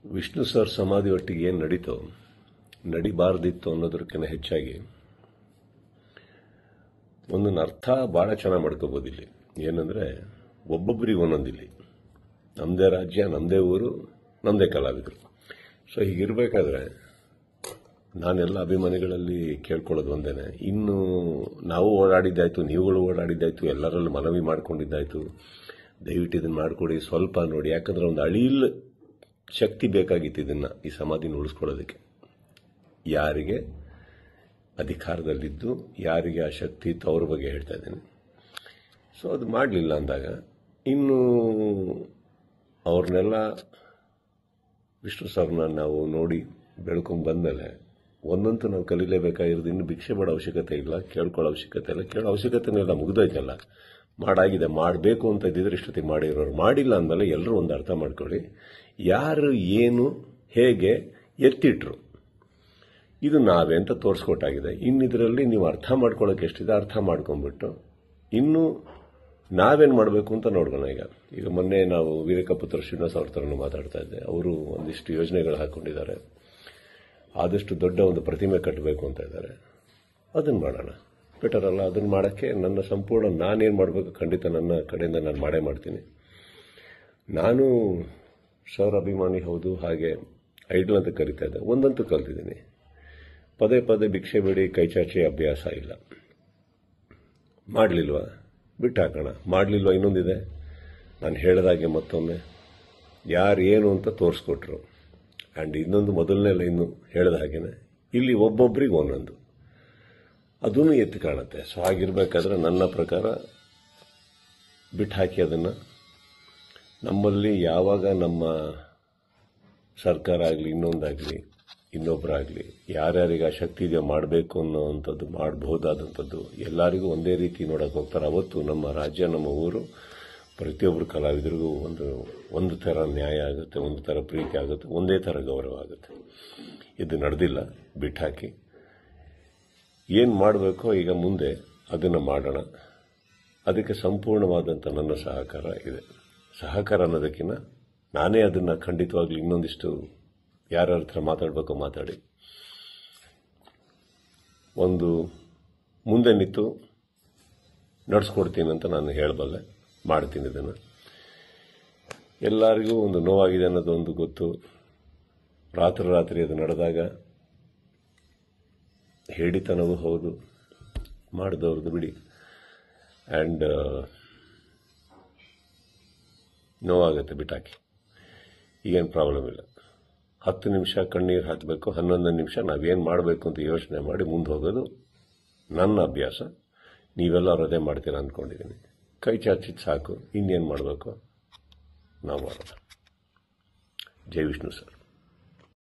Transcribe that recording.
Vishnu sir ಸಮಾಧಿ ಒಟ್ಟಿಗೆ ಏನು ನಡೀತೋ ನಡಿಬಾರ್ದಿತ್ತು ಅನ್ನೋದಕ್ಕಿಂತ ಹೆಚ್ಚಾಗಿ ಒಂದೊಂದು ಅರ್ಥ ಭಾಳ ಚೆನ್ನಾಗಿ ಮಾಡ್ಕೋಬೋದು ಇಲ್ಲಿ. ಏನಂದರೆ ಒಬ್ಬೊಬ್ಬರಿಗೆ ಒಂದೊಂದಿಲ್ಲಿ ನಮ್ಮದೇ ರಾಜ್ಯ, ನಮ್ಮದೇ ಊರು, ನಮ್ಮದೇ ಕಲಾವಿದರು. ಸೊ ಹೀಗಿರಬೇಕಾದ್ರೆ ನಾನೆಲ್ಲ ಅಭಿಮಾನಿಗಳಲ್ಲಿ ಕೇಳ್ಕೊಳ್ಳೋದು ಒಂದೇನೆ, ಇನ್ನು ನಾವು ಓಡಾಡಿದ್ದಾಯ್ತು, ನೀವುಗಳು ಓಡಾಡಿದ್ದಾಯ್ತು, ಎಲ್ಲರಲ್ಲೂ ಮನವಿ ಮಾಡ್ಕೊಂಡಿದ್ದಾಯ್ತು, ದಯವಿಟ್ಟು ಇದನ್ನು ಮಾಡಿಕೊಡಿ, ಸ್ವಲ್ಪ ನೋಡಿ. ಯಾಕಂದ್ರೆ ಒಂದು ಅಳಿಲ್ ಶಕ್ತಿ ಬೇಕಾಗಿತ್ತು ಇದನ್ನು, ಈ ಸಮಾಧಿನ ಉಳಿಸ್ಕೊಳ್ಳೋದಕ್ಕೆ. ಯಾರಿಗೆ ಅಧಿಕಾರದಲ್ಲಿದ್ದು ಯಾರಿಗೆ ಆ ಶಕ್ತಿ ಇತ್ತು ಅವ್ರ ಬಗ್ಗೆ ಹೇಳ್ತಾ ಇದ್ದೀನಿ. ಸೊ ಅದು ಮಾಡಲಿಲ್ಲ ಅಂದಾಗ ಇನ್ನು ಅವ್ರನ್ನೆಲ್ಲ ವಿಷ್ಣು ಸರ್ನ ನಾವು ನೋಡಿ ಬೆಳ್ಕೊಂಡು ಬಂದಮೇಲೆ ಒಂದಂತೂ ನಾವು ಕಲೀಲೇಬೇಕಾಗಿರೋದು, ಇನ್ನು ಭಿಕ್ಷೆ ಮಾಡೋ ಅವಶ್ಯಕತೆ ಇಲ್ಲ, ಕೇಳ್ಕೊಳ್ಳೋ ಅವಶ್ಯಕತೆ ಇಲ್ಲ, ಕೇಳೋ ಅವಶ್ಯಕತೆನೆಲ್ಲ ಮುಗಿದೋಯ್ತಲ್ಲ. ಮಾಡಾಗಿದೆ, ಮಾಡಬೇಕು ಅಂತ ಇದ್ದಿದ್ರೆ ಇಷ್ಟೊತ್ತಿಗೆ ಮಾಡಿರೋರು. ಮಾಡಿಲ್ಲ ಅಂದಮೇಲೆ ಎಲ್ಲರೂ ಒಂದು ಅರ್ಥ ಮಾಡ್ಕೊಳ್ಳಿ, ಯಾರು ಏನು ಹೇಗೆ ಎತ್ತಿಟ್ರು ಇದು ನಾವೇ ಅಂತ ತೋರಿಸ್ಕೊಟ್ಟಾಗಿದೆ. ಇನ್ನಿದರಲ್ಲಿ ನೀವು ಅರ್ಥ ಮಾಡ್ಕೊಳ್ಳೋಕೆ ಎಷ್ಟಿದೆ ಅರ್ಥ ಮಾಡ್ಕೊಂಡ್ಬಿಟ್ಟು ಇನ್ನು ನಾವೇನು ಮಾಡಬೇಕು ಅಂತ ನೋಡ್ಕೋಣ. ಈಗ ಮೊನ್ನೆ ನಾವು ವೀರಕಪುತ್ರ ಶ್ರೀನಿವಾಸ ಅವ್ರ ಥರನೂ ಮಾತಾಡ್ತಾ ಇದ್ದೆ. ಅವರು ಒಂದಿಷ್ಟು ಯೋಜನೆಗಳು ಹಾಕ್ಕೊಂಡಿದ್ದಾರೆ, ಆದಷ್ಟು ದೊಡ್ಡ ಒಂದು ಪ್ರತಿಮೆ ಕಟ್ಟಬೇಕು ಅಂತ ಇದ್ದಾರೆ. ಅದನ್ನು ಮಾಡೋಣ, ಬೆಟರ್ ಅಲ್ಲ? ಅದನ್ನು ಮಾಡೋಕ್ಕೆ ನನ್ನ ಸಂಪೂರ್ಣ ನಾನೇನು ಮಾಡಬೇಕು ಖಂಡಿತ ನನ್ನ ಕಡೆಯಿಂದ ನಾನು ಮಾಡೇ ಮಾಡ್ತೀನಿ. ನಾನು ಸರ್ ಅಭಿಮಾನಿ ಹೌದು, ಹಾಗೆ ಐಡಲ್ ಅಂತ ಕರಿತಾ ಇದ್ದೆ. ಒಂದಂತೂ ಕಲ್ತಿದ್ದೀನಿ, ಪದೇ ಪದೇ ಭಿಕ್ಷೆ ಬೇಡಿ ಕೈಚಾಚಿ ಅಭ್ಯಾಸ ಇಲ್ಲ. ಮಾಡಲಿಲ್ವಾ ಬಿಟ್ಟು ಹಾಕೋಣ, ಮಾಡಲಿಲ್ವಾ ಇನ್ನೊಂದಿದೆ. ನಾನು ಹೇಳಿದಾಗೆ ಮತ್ತೊಮ್ಮೆ ಯಾರು ಏನು ಅಂತ ತೋರಿಸ್ಕೊಟ್ರು. ಆ್ಯಂಡ್ ಇನ್ನೊಂದು ಮೊದಲನೇ ಲೈನು ಹೇಳಿದ ಹಾಗೇನೆ ಇಲ್ಲಿ ಒಬ್ಬೊಬ್ಬರಿಗೆ ಒಂದೊಂದು ಅದೂ ಎತ್ತಿ ಕಾಣುತ್ತೆ. ಸೊ ಹಾಗಿರ್ಬೇಕಾದ್ರೆ ನನ್ನ ಪ್ರಕಾರ ಬಿಟ್ಟು ಹಾಕಿ ಅದನ್ನು. ನಮ್ಮಲ್ಲಿ ಯಾವಾಗ ನಮ್ಮ ಸರ್ಕಾರ ಆಗಲಿ, ಇನ್ನೊಂದಾಗಲಿ, ಇನ್ನೊಬ್ಬರಾಗಲಿ, ಯಾರ್ಯಾರಿಗೆ ಆ ಶಕ್ತಿ ಇದೆಯೋ ಮಾಡಬೇಕು ಅನ್ನೋವಂಥದ್ದು, ಮಾಡಬಹುದಾದಂಥದ್ದು ಎಲ್ಲರಿಗೂ ಒಂದೇ ರೀತಿ ನೋಡೋಕೆ ಹೋಗ್ತಾರೆ. ಅವತ್ತು ನಮ್ಮ ರಾಜ್ಯ, ನಮ್ಮ ಊರು, ಪ್ರತಿಯೊಬ್ಬರು ಕಲಾವಿದರಿಗೂ ಒಂದು ಥರ ನ್ಯಾಯ ಆಗುತ್ತೆ, ಒಂದು ಥರ ಪ್ರೀತಿ ಆಗುತ್ತೆ, ಒಂದೇ ಥರ ಗೌರವ ಆಗುತ್ತೆ. ಇದು ನಡೆದಿಲ್ಲ, ಬಿಟ್ಟು ಹಾಕಿ. ಏನು ಮಾಡಬೇಕೋ ಈಗ ಮುಂದೆ ಅದನ್ನು ಮಾಡೋಣ. ಅದಕ್ಕೆ ಸಂಪೂರ್ಣವಾದಂಥ ನನ್ನ ಸಹಕಾರ ಇದೆ. ಸಹಕಾರ ಅನ್ನೋದಕ್ಕಿಂತ ನಾನೇ ಅದನ್ನು ಖಂಡಿತವಾಗ್ಲೂ ಇನ್ನೊಂದಿಷ್ಟು ಯಾರ್ಯಾರ ಹತ್ರ ಮಾತಾಡಬೇಕೋ ಮಾತಾಡಿ ಒಂದು ಮುಂದೆ ನಿಂತು ನಡೆಸ್ಕೊಡ್ತೀನಿ ಅಂತ ನಾನು ಹೇಳಬಲ್ಲೆ. ಮಾಡ್ತೀನಿ ಇದನ್ನು. ಎಲ್ಲರಿಗೂ ಒಂದು ನೋವಾಗಿದೆ ಅನ್ನೋದು ಒಂದು ಗೊತ್ತು. ರಾತ್ರಿ ಅದು ನಡೆದಾಗ ಹೇಳಿತನವೂ ಹೌದು, ಮಾಡಿದವ್ರದ್ದು ಬಿಡಿ. ಆ್ಯಂಡ್ ನೋವಾಗುತ್ತೆ, ಬಿಟ್ಟಾಕಿ. ಈಗೇನು ಪ್ರಾಬ್ಲಮ್ ಇಲ್ಲ. 10 ನಿಮಿಷ ಕಣ್ಣೀರು ಹಾಕಬೇಕು, 11 ನಿಮಿಷ ನಾವೇನು ಮಾಡಬೇಕು ಅಂತ ಯೋಚನೆ ಮಾಡಿ ಮುಂದೆ ಹೋಗೋದು ನನ್ನ ಅಭ್ಯಾಸ. ನೀವೆಲ್ಲರೂ ಅದೇ ಮಾಡ್ತೀರಾ ಅಂದ್ಕೊಂಡಿದ್ದೀನಿ. ಕೈ ಚಾಚಿದ್ದು ಸಾಕು, ಇನ್ನೇನು ಮಾಡಬೇಕು ನಾವು ಮಾಡೋಣ. ಜೈ ವಿಷ್ಣು ಸರ್.